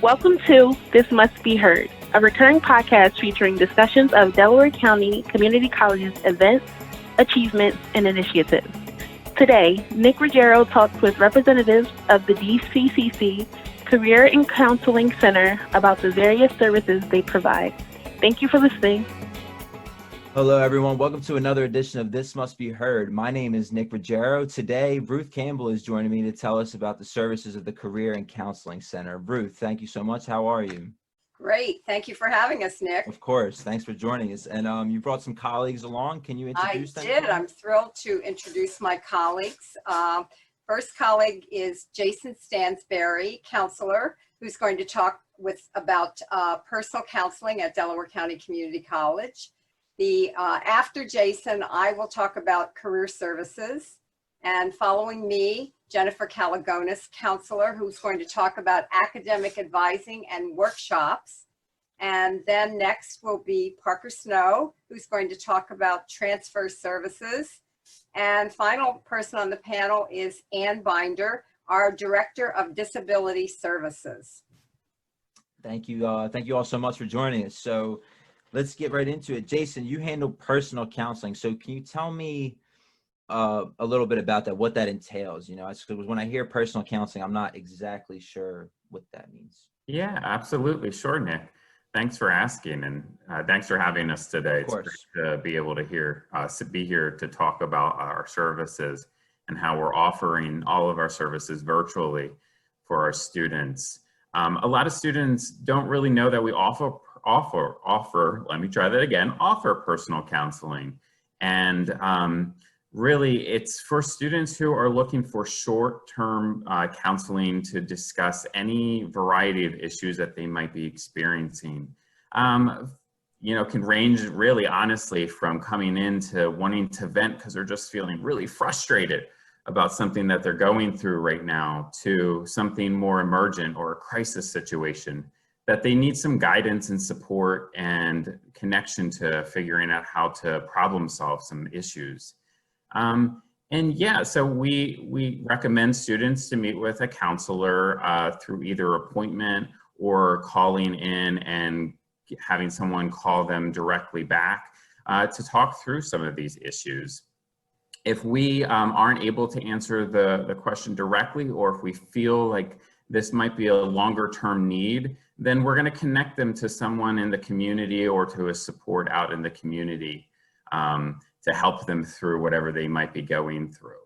Welcome to This Must Be Heard, a recurring podcast featuring discussions of Delaware County Community College's events, achievements, and initiatives. Today, Nick Ruggiero talks with representatives of the DCCC Career and Counseling Center about the various services they provide. Thank you for listening. Hello, everyone. Welcome to another edition of This Must Be Heard. My name is Nick Ruggiero. Today, Ruth Campbell is joining me to tell us about the services of the Career and Counseling Center. Ruth, thank you so much. How are you? Great. Thank you for having us, Nick. Of course. Thanks for joining us. And you brought some colleagues along. Can you introduce them? I did. I'm thrilled to introduce my colleagues. First colleague is Jason Stansberry, counselor, who's going to talk about personal counseling at Delaware County Community College. After Jason, I will talk about career services, and following me, Jennifer Calagonis, counselor, who's going to talk about academic advising and workshops. And then next will be Parker Snow, who's going to talk about transfer services. And final person on the panel is Ann Binder, our Director of Disability Services. Thank you all so much for joining us. So let's get right into it. Jason, you handle personal counseling. So can you tell me a little bit about that, what that entails? You know, because when I hear personal counseling, I'm not exactly sure what that means. Yeah, absolutely. Sure, Nick. Thanks for asking, and thanks for having us today. It's great to be able to be here to talk about our services and how we're offering all of our services virtually for our students. A lot of students don't really know that we offer personal counseling. And really, it's for students who are looking for short-term counseling to discuss any variety of issues that they might be experiencing. Can range really honestly from coming in to wanting to vent because they're just feeling really frustrated about something that they're going through right now, to something more emergent or a crisis situation that they need some guidance and support and connection to figuring out how to problem solve some issues. So we recommend students to meet with a counselor through either appointment or calling in and having someone call them directly back to talk through some of these issues. If we aren't able to answer the question directly, or if we feel like this might be a longer term need, then we're going to connect them to someone in the community or to a support out in the community to help them through whatever they might be going through.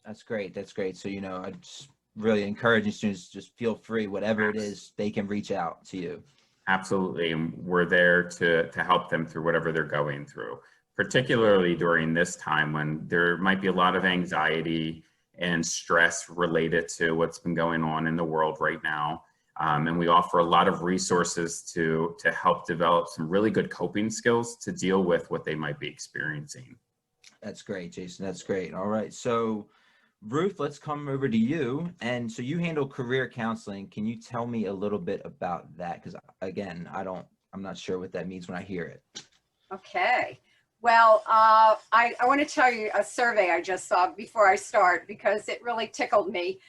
That's great. That's great. So, I just really encourage students, just feel free, whatever it is, they can reach out to you. Absolutely. And we're there to help them through whatever they're going through, particularly during this time when there might be a lot of anxiety and stress related to what's been going on in the world right now. And we offer a lot of resources to help develop some really good coping skills to deal with what they might be experiencing. That's great, Jason. That's great. All right. So Ruth, let's come over to you. And so you handle career counseling. Can you tell me a little bit about that? Because again, I'm not sure what that means when I hear it. Okay. Well, I want to tell you a survey I just saw before I start because it really tickled me.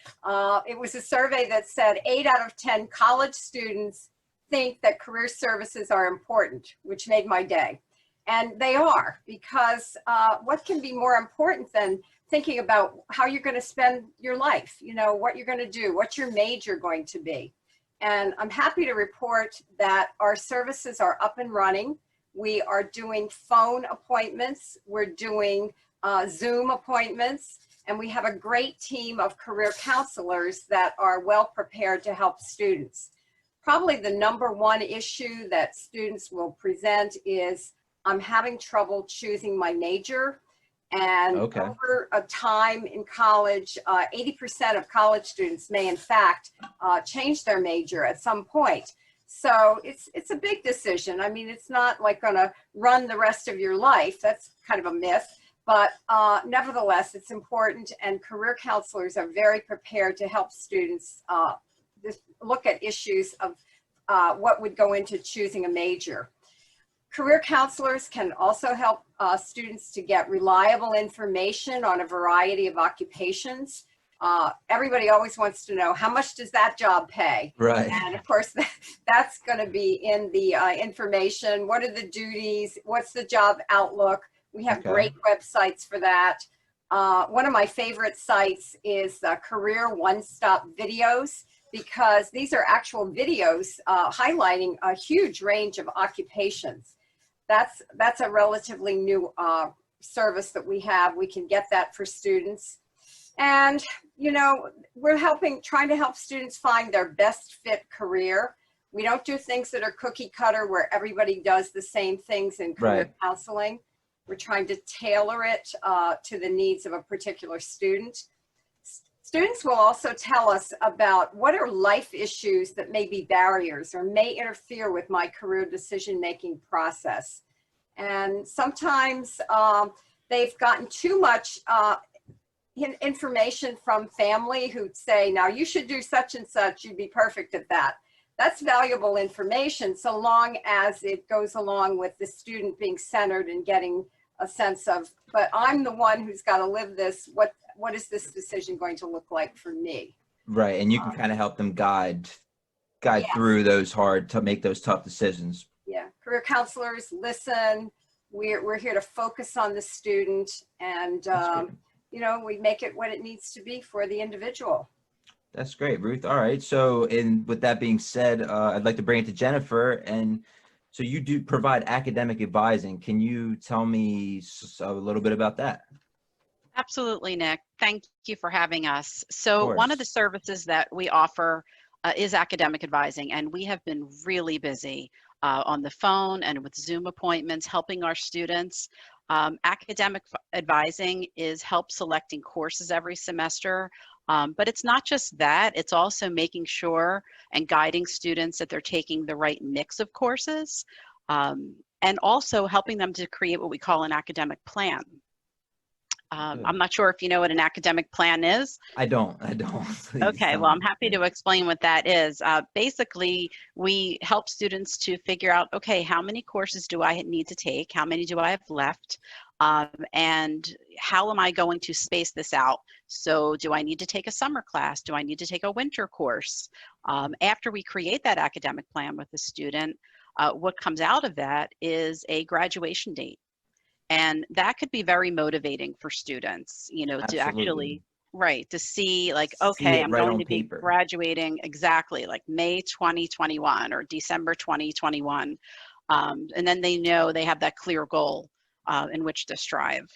It was a survey that said 8 out of 10 college students think that career services are important, which made my day. And they are, because what can be more important than thinking about how you're going to spend your life, what you're going to do, what's your major going to be. And I'm happy to report that our services are up and running. We are doing phone appointments, we're doing Zoom appointments, and we have a great team of career counselors that are well prepared to help students. Probably the number one issue that students will present is, I'm having trouble choosing my major. And over a time in college, 80% of college students may in fact change their major at some point. So it's a big decision. I mean, it's not like going to run the rest of your life. That's kind of a myth. But nevertheless, it's important, and career counselors are very prepared to help students just look at issues of what would go into choosing a major. Career counselors can also help students to get reliable information on a variety of occupations. Everybody always wants to know, how much does that job pay? Right. And of course, that's going to be in the information. What are the duties? What's the job outlook? We have great websites for that. One of my favorite sites is Career One-Stop Videos, because these are actual videos highlighting a huge range of occupations. That's a relatively new service that we have. We can get that for students. And, you know, we're trying to help students find their best fit career. We don't do things that are cookie cutter where everybody does the same things in career counseling. We're trying to tailor it to the needs of a particular student. Students will also tell us about what are life issues that may be barriers or may interfere with my career decision-making process. And sometimes they've gotten too much information from family who'd say, now you should do such and such, you'd be perfect at that. That's valuable information so long as it goes along with the student being centered and getting a sense of, but I'm the one who's got to live this. What is this decision going to look like for me? Right, and you can kind of help them guide through those to make those tough decisions. Yeah, career counselors listen. We're here to focus on the student, and you know, we make it what it needs to be for the individual. That's great, Ruth. All right, so with that being said, I'd like to bring it to Jennifer. And so you do provide academic advising. Can you tell me a little bit about that? Absolutely, Nick. Thank you for having us. So one of the services that we offer is academic advising, and we have been really busy on the phone and with Zoom appointments helping our students. Academic advising is help selecting courses every semester, but it's not just that, it's also making sure and guiding students that they're taking the right mix of courses, and also helping them to create what we call an academic plan. I'm not sure if you know what an academic plan is. I don't. Okay, well, I'm happy to explain what that is. Basically, we help students to figure out, okay, how many courses do I need to take? How many do I have left? And how am I going to space this out? So do I need to take a summer class? Do I need to take a winter course? After we create that academic plan with the student, what comes out of that is a graduation date. And that could be very motivating for students, you know, to actually, to see like, okay, I'm going to be graduating exactly like May 2021 or December 2021. And then they know they have that clear goal in which to strive.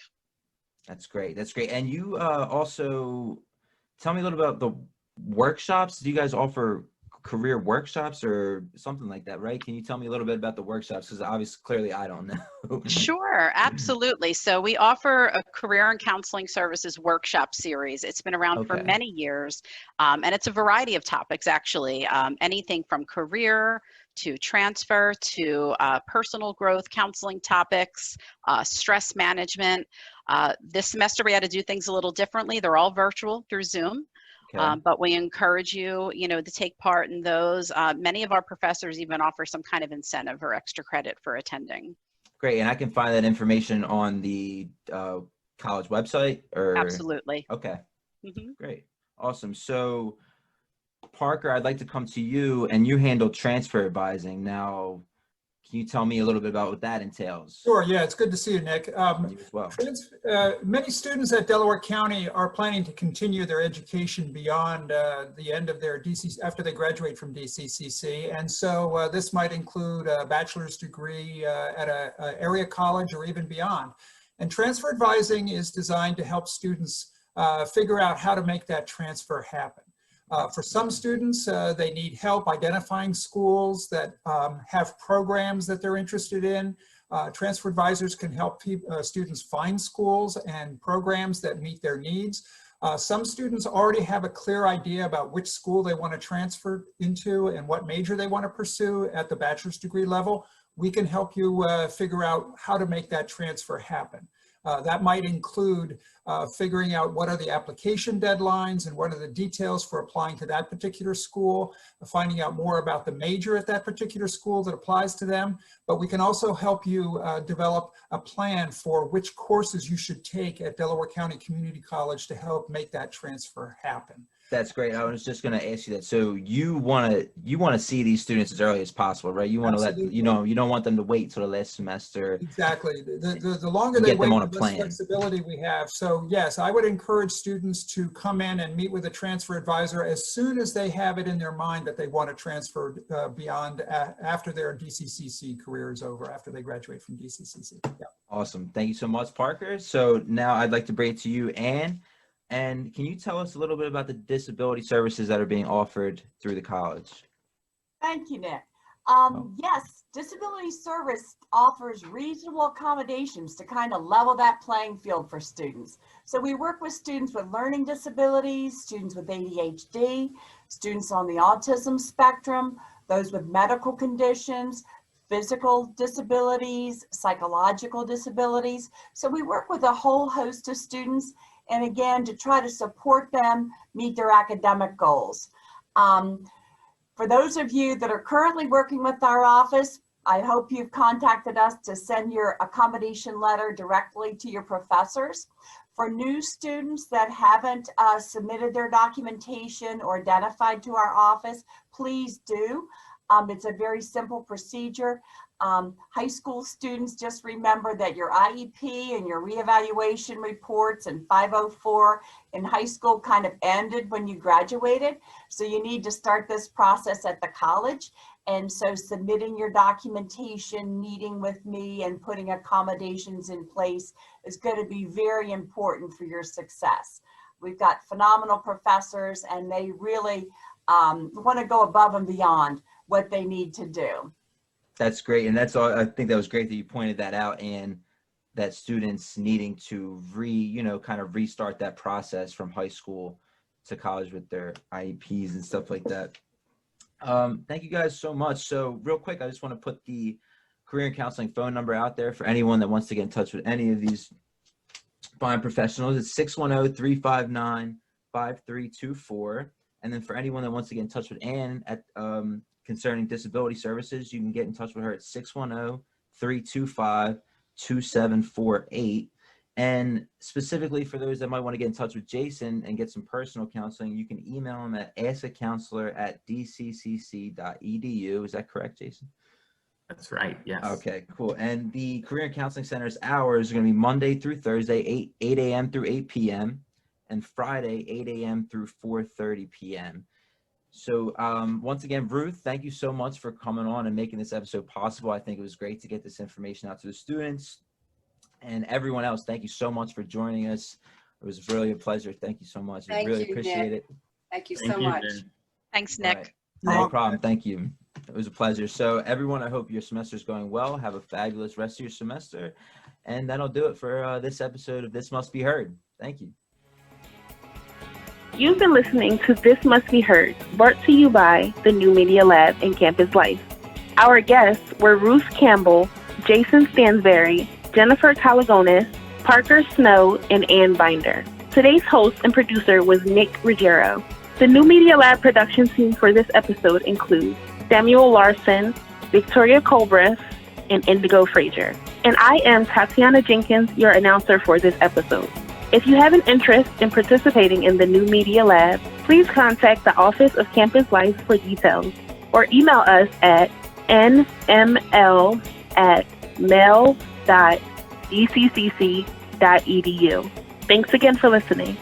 That's great. That's great. And you also tell me a little about the workshops. Do you guys offer career workshops or something like that, right? Can you tell me a little bit about the workshops? Because obviously, clearly, I don't know. Sure, absolutely. So we offer a career and counseling services workshop series. It's been around for many years, and it's a variety of topics, actually. Anything from career to transfer to personal growth counseling topics, stress management. This semester, we had to do things a little differently. They're all virtual through Zoom. But we encourage you, you know, to take part in those. Many of our professors even offer some kind of incentive or extra credit for attending. Great, and I can find that information on the college website, or absolutely. Okay, great, awesome. So, Parker, I'd like to come to you, and you handle transfer advising. Now, can you tell me a little bit about what that entails? Sure, yeah, it's good to see you, Nick. You as well. Many students at Delaware County are planning to continue their education beyond the end of their after they graduate from DCCC. And so this might include a bachelor's degree at an area college or even beyond. And transfer advising is designed to help students figure out how to make that transfer happen. For some students, they need help identifying schools that have programs that they're interested in. Transfer advisors can help students find schools and programs that meet their needs. Some students already have a clear idea about which school they want to transfer into and what major they want to pursue at the bachelor's degree level. We can help you figure out how to make that transfer happen. That might include figuring out what are the application deadlines and what are the details for applying to that particular school, finding out more about the major at that particular school that applies to them. But we can also help you develop a plan for which courses you should take at Delaware County Community College to help make that transfer happen. That's great. I was just going to ask you that. So you want to see these students as early as possible, right? You want to let, you don't want them to wait till the last semester. Exactly. The longer they wait, on a the plan. less flexibility we have. So yes, I would encourage students to come in and meet with a transfer advisor as soon as they have it in their mind that they want to transfer beyond after their DCCC career is over, after they graduate from DCCC. Yeah. Awesome. Thank you so much, Parker. So now I'd like to bring it to you, Anne. And can you tell us a little bit about the disability services that are being offered through the college? Thank you, Nick. Yes, disability service offers reasonable accommodations to kind of level that playing field for students. So we work with students with learning disabilities, students with ADHD, students on the autism spectrum, those with medical conditions, physical disabilities, psychological disabilities. So we work with a whole host of students, and again, to try to support them meet their academic goals. For those of you that are currently working with our office, I hope you've contacted us to send your accommodation letter directly to your professors. For new students that haven't submitted their documentation or identified to our office, please do. It's a very simple procedure. High school students, just remember that your IEP and your reevaluation reports and 504 in high school kind of ended when you graduated. So you need to start this process at the college. And so submitting your documentation, meeting with me, and putting accommodations in place is going to be very important for your success. We've got phenomenal professors, and they really want to go above and beyond what they need to do. That's great. And that's all. I think that was great that you pointed that out, and that students needing to kind of restart that process from high school to college with their IEPs and stuff like that. Thank you guys so much. So real quick, I just want to put the career and counseling phone number out there for anyone that wants to get in touch with any of these fine professionals. It's 610-359-5324. And then for anyone that wants to get in touch with Anne at concerning disability services, you can get in touch with her at 610-325-2748. And specifically for those that might want to get in touch with Jason and get some personal counseling, you can email him at askacounselor@dccc.edu. Is that correct, Jason? That's right, yes. Okay, cool. And the Career and Counseling Center's hours are going to be Monday through Thursday, 8 a.m. through 8 p.m. and Friday, 8 a.m. through 4:30 p.m. So once again, Ruth, thank you so much for coming on and making this episode possible. I think it was great to get this information out to the students. And everyone else, thank you so much for joining us. It was really a pleasure. Thank you so much. I really appreciate it. Thank you so much. Thanks, Nick. Right. No problem. Thank you. It was a pleasure. So everyone, I hope your semester is going well. Have a fabulous rest of your semester. And that'll do it for this episode of This Must Be Heard. Thank you. You've been listening to This Must Be Heard, brought to you by the New Media Lab and Campus Life. Our guests were Ruth Campbell, Jason Stansberry, Jennifer Calagonis, Parker Snow, and Ann Binder. Today's host and producer was Nick Ruggiero. The New Media Lab production team for this episode includes Samuel Larson, Victoria Colbreth, and Indigo Frazier. And I am Tatiana Jenkins, your announcer for this episode. If you have an interest in participating in the New Media Lab, please contact the Office of Campus Life for details, or email us at nml@mail.dccc.edu. Thanks again for listening.